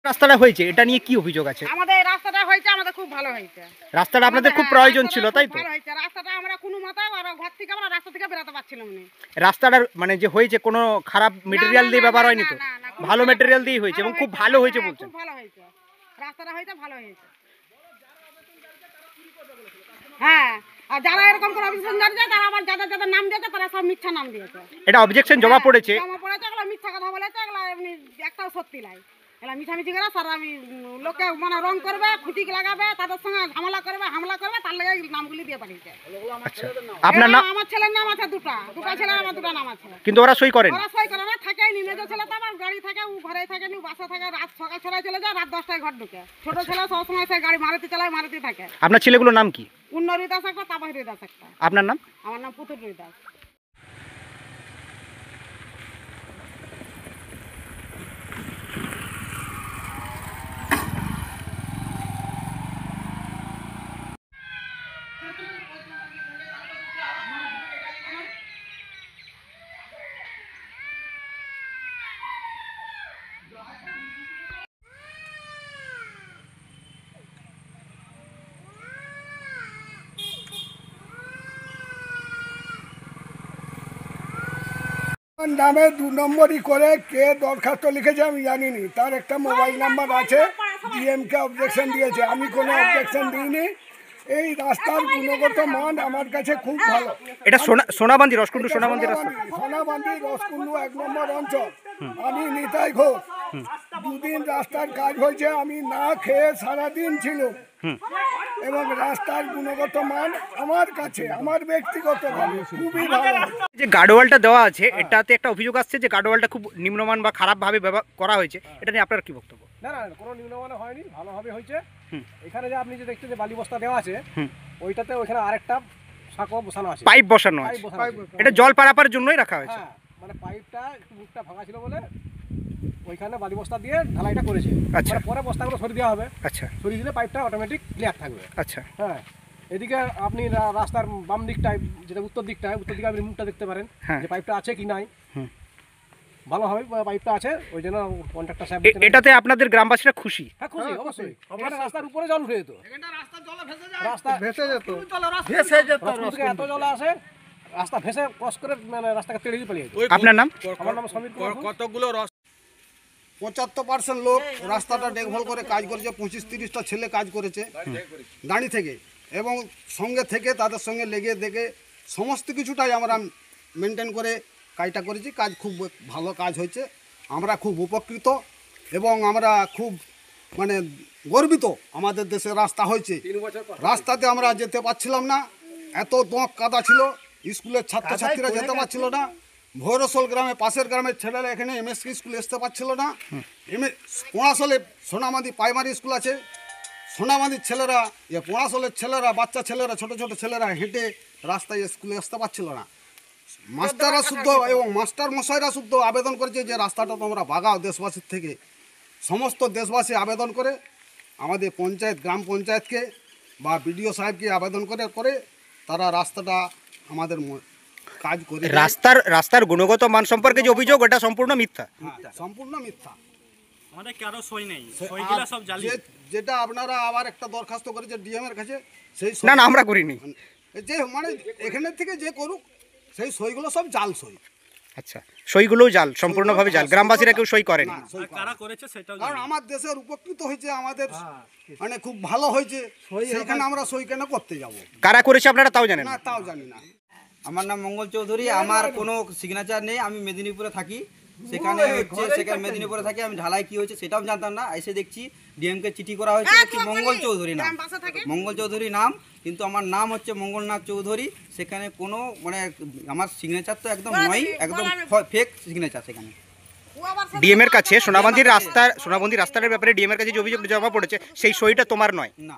রাস্তাটা হয়েছে এটা নিয়ে কি অভিযোগ আছে? আমাদের রাস্তাটা হয়েছে, আমাদের খুব ভালো হয়েছে। রাস্তাটা আপনাদের খুব প্রয়োজন ছিল, তাই তো? ভালো হয়েছে রাস্তাটা, আমরা কোনো মতে ঘর থেকে আমরা রাস্তা থেকে বেরোতে পারছিলাম না। রাস্তাটার মানে যে হয়েছে কোনো খারাপ মেটেরিয়াল দিয়ে ব্যবহার হয়নি তো? ভালো মেটেরিয়াল দিয়ে হয়েছে এবং খুব ভালো হয়েছে বলছেন? খুব ভালো হয়েছে রাস্তাটা, হয়েছে ভালো হয়েছে। হ্যাঁ, আর যারা এরকম করে অবজেকশন জানিয়েছে তারা আবার যাদের যাদের নাম দিয়েছে তারা সব মিথ্যা নাম দিয়েছে। এটা অবজেকশন জমা পড়েছে, এগুলো মিথ্যা কথা বলেছে, এগুলো এমনি একটাও সত্যি নাই। এগুলো মিঠামিঠি করে সারা আমি লোকে মানে রং করবে, খুঁটিক লাগাবে, তাদের সঙ্গে ঝামেলা করবে, হামলা করবে, তার লেগে নামগুলি দিয়ে পাঠিয়েছে। আপনার নাম? আমার ছেলের নাম আছে দুটা ছেলে, আমার দুটা নাম আছে, কিন্তু ওরা সই করেন? ওরা সই করে না, থাকেই নি। মেজো ছেলে তো আবার গাড়ি থাকে, ও ঘরে থাকে নি, বাসা থাকে, রাত সকাল ছড়ায় চলে যায়, রাত 10টায় ঘর ঢুকে। ছোট ছেলে সবসময় সে গাড়ি মারুতি চালায়, মারুতি থাকে। আপনার ছেলেগুলোর নাম কি? উন্নরি দাস একটা, তাবাহিরি দাস একটা। আপনার নাম? আমার নাম পুতুল দাস। নামে 2 নম্বরই করে কে দরখাস্ত লিখেছে আমি জানিনি, তার একটা মোবাইল নাম্বার আছে, ডিএমকে অবজেকশন দিয়েছে, আমি কোনো অবজেকশন দিইনি। এই রাস্তার গুণগত মান আমার কাছে খুব ভালো। এটা সোনাবান্দি রসকুন্ডু, সোনাবান্দি রাস্তা, সোনাবান্দি রসকুন্ডু 1 নম্বর অঞ্চল। আমি নিতাই ঘোষ। 2 দিন রাস্তার কাজ হয়েছে, আমি না খেয়ে সারাদিন ছিল, এবং রাস্তার গুণগত মান আমার কাছে, আমার ব্যক্তিগতভাবে খুবই ভালো। যে গার্ডওয়ালটা দেওয়া আছে এটাতে একটা অভিযোগ আসছে যে গার্ডওয়ালটা খুব নিম্নমান বা খারাপভাবে ব্যবহার করা হয়েছে, এটা নিয়ে আপনার কি বক্তব্য? না না, কোনো নিম্নমানে হয়নি, ভালোভাবে হয়েছে। এখানে যে আপনি যে দেখছেন যে বালি বস্তা দেওয়া আছে, ওইটাতে ওইখানে আরেকটা সাঁকো বসানো আছে, পাইপ বসানো আছে। এটা জল পারাপারের জন্যই রাখা হয়েছে। হ্যাঁ, মানে পাইপটা একটু মুখটা ভাঙা ছিল বলে ওইখানে বালি বস্তা দিয়ে ঢালাইটা করেছে। আচ্ছা, পরে বস্তাগুলো সরিয়ে দেওয়া হবে। আচ্ছা, সরিয়ে দিলে পাইপটা অটোমেটিক ক্লিয়ার থাকবে। আচ্ছা, হ্যাঁ, এদিকে আপনি রাস্তার বাম দিকটায়, যেটা উত্তর দিকে আপনি মুখটা দেখতে পারেন যে পাইপটা আছে কি নাই। ভালোভাবে পাইপটা আছে, ওই জন্য কন্ট্রাক্টর সাহেব এটাতে আপনাদের গ্রামবাসীরা খুশি? হ্যাঁ, খুশি অবশ্যই। এখানে রাস্তার উপরে জল উঠে যেত, রাস্তা ভেসে যেত, এত জল আসে, রাস্তা ভেসে ক্রস করে মানে রাস্তাকে তেড়ে দিয়ে পালিয়ে যেত। আপনার নাম? আমার নাম সমীর কুমার। কতগুলো 75% লোক রাস্তাটা দেখভাল করে কাজ করেছে, 25-30টা ছেলে কাজ করেছে দাঁড়ি থেকে, এবং সঙ্গে থেকে তাদের সঙ্গে লেগে দেখে সমস্ত কিছুটাই আমরা মেনটেন করে কাজটা করেছি। কাজ খুব ভালো কাজ হয়েছে, আমরা খুব উপকৃত এবং আমরা খুব মানে গর্বিত। আমাদের দেশে রাস্তা হয়েছে, রাস্তাতে আমরা যেতে পারছিলাম না, এত দোঁক কাদা ছিল, স্কুলের ছাত্রছাত্রীরা যেতে পারছিল না। ভৈরসোল গ্রামে, পাশের গ্রামের ছেলেরা এখানে এমএসকে স্কুলে আসতে পারছিল না। পোড়াশোলে সোনামাদি প্রাইমারি স্কুল আছে, সোনামাদির ছেলেরা, পোড়াশোলের ছেলেরা, বাচ্চা ছেলেরা, ছোট ছোট ছেলেরা হেঁটে রাস্তায় স্কুলে আসতে পারছিল না। মাস্টাররা শুদ্ধ এবং মাস্টার মশাইরা শুদ্ধ আবেদন করেছে যে রাস্তাটা তোমরা বাগাও দেশবাসীর থেকে। সমস্ত দেশবাসী আবেদন করে আমাদের পঞ্চায়েত, গ্রাম পঞ্চায়েতকে বা বিডিও সাহেবকে আবেদন করে তারা রাস্তাটা আমাদের কাজ করে। রাস্তার গুণগত মান সম্পর্কে যে অভিযোগ এটা সম্পূর্ণ মিথ্যা, সম্পূর্ণ মিথ্যা। আমাদের কারো সই নেই, সইগুলো সব জালি। যেটা আপনারা আবার একটা দরখাস্ত করেছে ডিএম এর কাছে, সেই না না আমরা করিনি, যে মানে এখানের থেকে যে করুক সেই সইগুলো সব জাল সই। আচ্ছা, সইগুলোও জাল, সম্পূর্ণভাবে জাল, গ্রামবাসীরা কেউ সই করেনি। কারা করেছে সেটাও, কারণ আমার দেশের উপকৃত হয়েছে, আমাদের মানে খুব ভালো হয়েছে, সেখানে আমরা সই কেন করতে যাব? কারা করেছে আপনারা তাও জানেন না? তাও জানি না। আমার নাম মঙ্গল চৌধুরী, আমার কোনো সিগনেচার নেই, আমি মেদিনীপুরে থাকি। সেখানে মেদিনীপুরে থাকি, আমি ঢালাই কি হয়েছে সেটাও জানতাম না। এসে দেখছি ডিএমকে চিঠি করা হয়েছে, মঙ্গল চৌধুরী নাম, মঙ্গল চৌধুরী নাম, কিন্তু আমার নাম হচ্ছে মঙ্গলনাথ চৌধুরী। সেখানে কোনো মানে আমার সিগনেচার তো একদম নয়, একদম ফেক সিগনেচার। সেখানে ডিএম এর কাছে সোনাবান্দি রাস্তার ব্যাপারে ডিএম এর কাছে যে অভিযোগ জমা পড়েছে সেই সইটা তোমার নয়? না।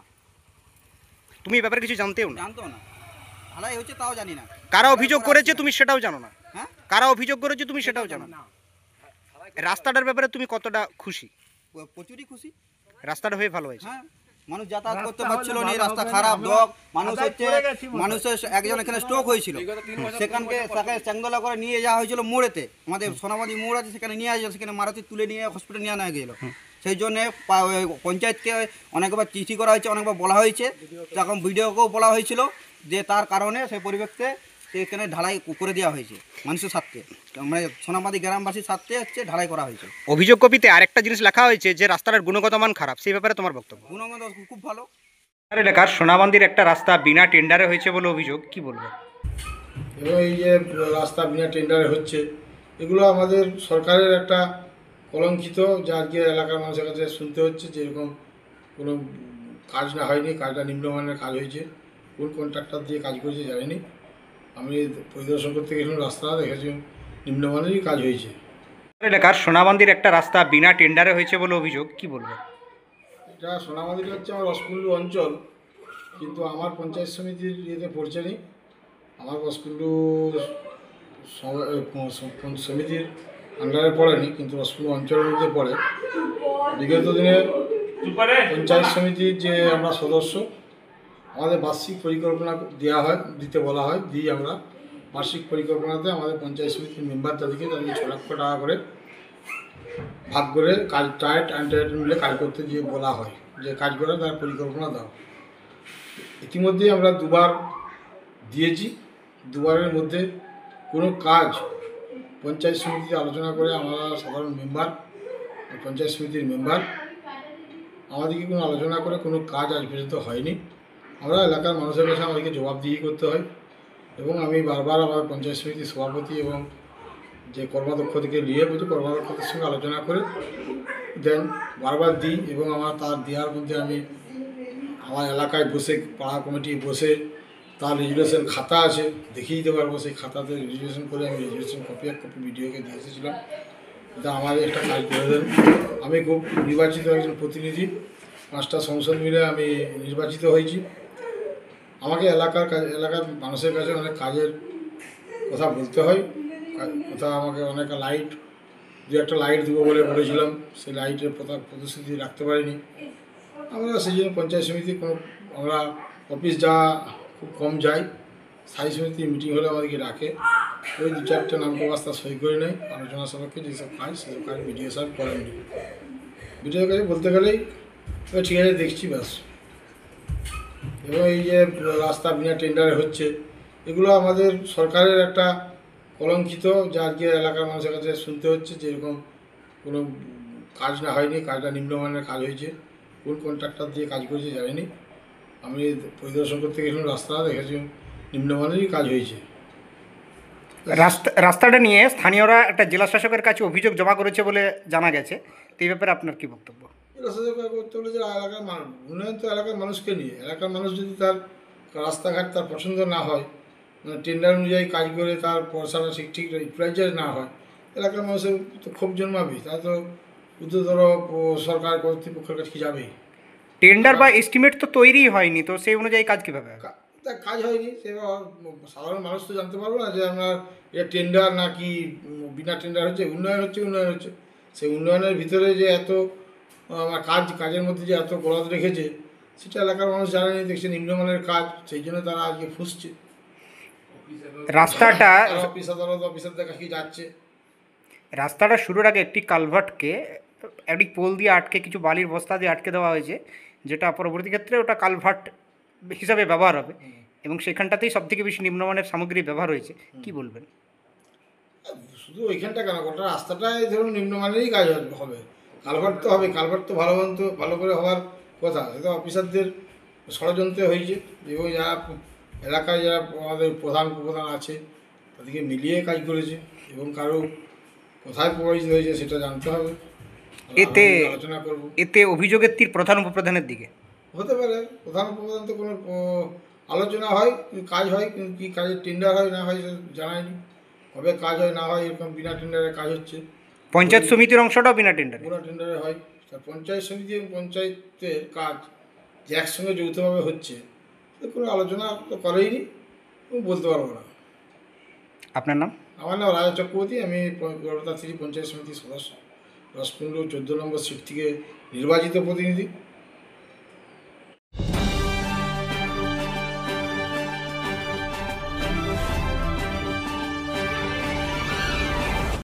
তুমি এই ব্যাপারে কিছু জানতেও না? জানতো না, ঢালাই হচ্ছে তাও জানি না। কারা অভিযোগ করেছে তুমি সেটাও জানো না? হ্যাঁ, কারা অভিযোগ করেছে তুমি সেটাও জানো না? রাস্তাটার ব্যাপারে তুমি কতটা খুশি? প্রচুরই খুশি, রাস্তাটা হয়ে ভালো হয়েছে। হ্যাঁ, মানুষ যাতায়াত করতে পারছিল না, রাস্তা খারাপ, দোক, মানুষের একজন এখানে স্ট্রোক হয়েছিল, সেখানকে তাকে চ্যাংদোলা করে নিয়ে যাওয়া হয়েছিল মোড়েতে, আমাদের সোনাবান্দি মোড় আছে সেখানে নিয়ে আসা, সেখানে মারুতি তুলে নিয়ে হসপিটালে নিয়ে আনা গেল। সেই জন্যে পঞ্চায়েতকে অনেকবার চিঠি করা হয়েছে, অনেকবার বলা হয়েছে, তখন ভিডিওকেও বলা হয়েছিল যে তার কারণে সেই পরিবর্তে এখানে ঢালাই করে দেওয়া হয়েছে মানুষের স্বার্থে, মানে সোনামাদি গ্রামবাসীর স্বার্থে হচ্ছে ঢালাই করা হয়েছে। অভিযোগ কপিতে আরেকটা জিনিস লেখা হয়েছে যে রাস্তাটার গুণগত মান খারাপ, সেই ব্যাপারে তোমার বক্তব্য? গুণগত খুব ভালো। এলাকার সোনামন্দির একটা রাস্তা বিনা টেন্ডারে হয়েছে বলে অভিযোগ, কি বলবো? এবং এই যে রাস্তা বিনা টেন্ডারে হচ্ছে, এগুলো আমাদের সরকারের একটা কলঙ্কিত, যা আজকে এলাকার মানুষের কাছে শুনতে হচ্ছে যে এরকম কোনো কাজ না হয়নি, কাজটা নিম্নমানের কাজ হয়েছে, কোন কন্ট্রাক্টর দিয়ে কাজ করেছে জানিনি। আমি পরিদর্শন করতে গেছিলাম, রাস্তা দেখেছি নিম্নমানেরই কাজ হয়েছে। এলাকার সোনামন্দির একটা রাস্তা বিনা টেন্ডারে হয়েছে বলে অভিযোগ, কি বলবো? এটা সোনামাদির হচ্ছে আমার রসকুল্লু অঞ্চল, কিন্তু আমার পঞ্চায়েত সমিতির ইয়েতে পড়ছে নি। আমার রসকুল্লু সমিতির আন্ডারে পড়েনি, কিন্তু রসকুল্লু অঞ্চলের মধ্যে পড়ে। বিগত দিনে পঞ্চায়েত সমিতির যে আমরা সদস্য, আমাদের বার্ষিক পরিকল্পনা দিতে বলা হয়, দিই আমরা। বার্ষিক পরিকল্পনাতে আমাদের পঞ্চায়েত সমিতির মেম্বার তাদেরকে 6 লক্ষ টাকা করে ভাগ করে কাজ টাইট মিলে কাজ করতে গিয়ে বলা হয় যে কাজ করে তার পরিকল্পনা দাও। ইতিমধ্যে আমরা 2বার দিয়েছি, 2বারের মধ্যে কোনো কাজ পঞ্চায়েত সমিতিতে আলোচনা করে আমরা সাধারণ মেম্বার, পঞ্চায়েত সমিতির মেম্বার, আমাদেরকে কোনো আলোচনা করে কোনো কাজ আজ পর্যন্ত হয়নি। আমরা এলাকার মানুষের কাছে আমাদেরকে জবাবদিহি করতে হয়, এবং আমি বারবার আমার পঞ্চায়েত সমিতির সভাপতি এবং যে কর্মাধ্যক্ষদেরকে নিয়ে বলছি, কর্মাধ্যক্ষদের সঙ্গে আলোচনা করে দেন বারবার দিই। এবং আমার তার দেওয়ার মধ্যে আমি আমার এলাকায় বসে, পাড়া কমিটি বসে, তার রেজুলেশন খাতা আছে, দেখিয়ে দিতে পারবো। সেই খাতাতে রেজুলেশন করে আমি রেজুলেশন কপি ভিডিওকে দিয়ে এসেছিলাম, এটা আমাদের একটা কাজ করে দেন। আমি খুব নির্বাচিত একজন প্রতিনিধি, 5টা সংসদ মিলে আমি নির্বাচিত হয়েছি। আমাকে এলাকার মানুষের কাছে অনেক কাজের কথা বলতে হয়, কথা আমাকে অনেক লাইট, 2-1টা লাইট দেবো বলে বলেছিলাম, সেই লাইটের প্রতিশ্রুতি রাখতে পারিনি আমরা। সেই জন্য পঞ্চায়েত সমিতি আমরা অফিস খুব কম যাই, স্থায়ী সমিতি মিটিং হলে আমাদেরকে রাখে, ওই 2-4টে নামকবাস্তা সই করে নেয়, আলোচনা সাপেক্ষে যেসব কাজ সেসব কাজ বিডিও সাহেব করেননি। বিডিও কাছে বলতে গেলেই ঠিক আছে দেখছি ব্যাস। এবং এই যে রাস্তা বিনা টেন্ডারে হচ্ছে, এগুলো আমাদের সরকারের একটা কলঙ্কিত, যা আজকে এলাকার মানুষের কাছে শুনতে হচ্ছে যে এরকম কোনো কাজ না হয়নি, কাজটা নিম্নমানের কাজ হয়েছে, কোন কন্ট্রাক্টর দিয়ে কাজ করেছে জানিনি। আমি পরিদর্শন করতে গেছিলাম, রাস্তা দেখেছি নিম্নমানেরই কাজ হয়েছে। রাস্তাটা নিয়ে স্থানীয়রা একটা জেলা শাসকের কাছে অভিযোগ জমা করেছে বলে জানা গেছে, তো এই ব্যাপারে আপনার কি বক্তব্য? রাস্তা করতে হলে যে এলাকার উন্নয়ন তো এলাকার মানুষকে নিয়ে, এলাকার মানুষ যদি তার রাস্তাঘাট তার পছন্দ না হয়, মানে টেন্ডার অনুযায়ী কাজ করে তার পয়সাটা ঠিক ইউটিলাইজ না হয়, এলাকার মানুষের তো ক্ষোভ জন্মাবেই। তারা তো উচ্চতর সরকার কর্তৃপক্ষের কাছে যাবেই। টেন্ডার বা এস্টিমেট তো তৈরি হয়নি, তো সেই অনুযায়ী কাজ কীভাবে হবে? তা কাজ হয়নি, সে সাধারণ মানুষ তো জানতে পারবো না যে আমরা এটা টেন্ডার নাকি বিনা টেন্ডার হচ্ছে। উন্নয়ন হচ্ছে, সেই উন্নয়নের ভিতরে যে এত কাজের মধ্যে যে এত গলাদ রেখেছে, সেটা এলাকার মানুষ জানেনি, দেখছে নিম্নমানের কাজ, সেই জন্য তারা আজকে ফুসছে। রাস্তাটা অফিস আদালত অফিসারদের কাছে যাচ্ছে। রাস্তাটা শুরুর আগে একটি কালভার্টকে একটি পোল দিয়ে আটকে, কিছু বালির বস্তা দিয়ে আটকে দেওয়া হয়েছে, যেটা পরবর্তী ক্ষেত্রে ওটা কালভার্ট হিসাবে ব্যবহার হবে, এবং সেখানটাতেই সবথেকে বেশি নিম্নমানের সামগ্রী ব্যবহার হয়েছে। কি বলবেন? শুধু ওইখানটা কেন, গোটা রাস্তাটাই ধরুন নিম্নমানেরই কাজ হবে। কালভার্ট তো হবে, কালভার্ট তো ভালো করে হওয়ার কথা, সেটা অফিসারদের ষড়যন্ত্রে হয়েছে। এবং যারা এলাকায় যারা আমাদের প্রধান আছে, তাদেরকে মিলিয়ে কাজ করেছে, এবং কারো কোথায় প্রভাবিত হয়েছে সেটা জানতে হবে, আলোচনা করব। এতে অভিযোগের তীর প্রধান উপপ্রধানের দিকে হতে পারে। প্রধান উপপ্রধান তো কোনো আলোচনা হয়, কাজ হয়, কিন্তু কী কাজের টেন্ডার হয় না হয় জানায়নি। কবে কাজ হয় না হয়, এরকম বিনা টেন্ডারে কাজ হচ্ছে। পঞ্চায়েত সমিতির অংশটাও বিনা টেন্ডারে, বিনা টেন্ডারে হয়। পঞ্চায়েত সমিতি এবং পঞ্চায়েতের কাজ যে একসঙ্গে যৌথভাবে হচ্ছে, কোনো আলোচনা তো করেইনি, বলতে পারবো না। আপনার নাম? আমার নাম রাজা চক্রবর্তী, আমি গড়বেতা 3 পঞ্চায়েত সমিতির সদস্য, রসকুন্ডু 14 নম্বর সিট থেকে নির্বাচিত প্রতিনিধি।